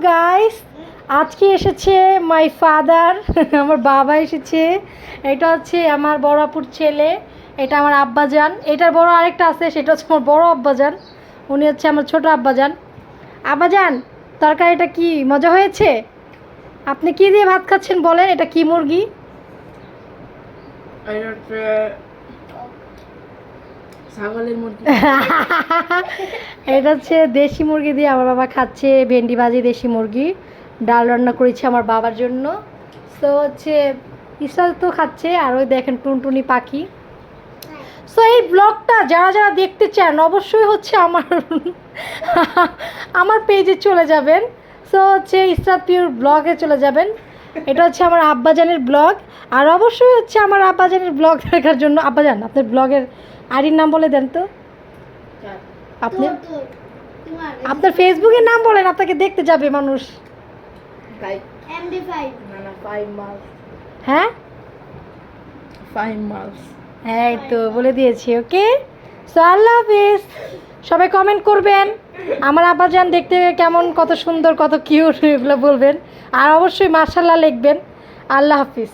Guys, আজকে এসেছে my father আমার বাবা এসেছে। এটা হচ্ছে আমার বড় আপুর ছেলে, এটা আমার আব্বাজান। এটার বড় আরেকটা আছে, সেটা হচ্ছে আমার বড় আব্বাজান, উনি হচ্ছে আমার ছোট আব্বাজান। আব্বাজান, তরকারিটা কি মজা হয়েছে? আপনি কি দিয়ে ভাত খাচ্ছেন বলেন? এটা কি মুরগি? ছাগলের মুরগি। এটা হচ্ছে দেশি মুরগি দিয়ে আমার বাবা খাচ্ছে, ভেন্ডি ভাজি দেশি মুরগি। ডাল রান্না করেছি আমার বাবার জন্য। তো হচ্ছে ইসরাল তো খাচ্ছে, আর ওই দেখেন টুনটুনি পাখি। সো এই ব্লগটা যারা যারা দেখতে চান অবশ্যই হচ্ছে আমার পেজে চলে যাবেন। সো হচ্ছে ইসরাত পিওর ব্লগে চলে যাবেন। এটা হচ্ছে আমার আব্বাজানের ব্লগ। আর অবশ্যই হচ্ছে আমার আব্বাজানের ব্লগ দেখার জন্য, আব্বাজান আপনার ব্লগের আইডির নাম বলে দেন তো। আপনি আপনার ফেসবুকের নাম বলেন, আপনাকে দেখতে যাবে মানুষ। হ্যাঁ এই তো বলে দিয়েছি। ওকে, সো আল্লাহ হাফিজ। সবাই কমেন্ট করবেন আমার আব্বাজান দেখতে কেমন, কত সুন্দর, কত কিউট, এগুলো বলবেন। আর অবশ্যই মাশাআল্লাহ লিখবেন। আল্লাহ হাফিজ।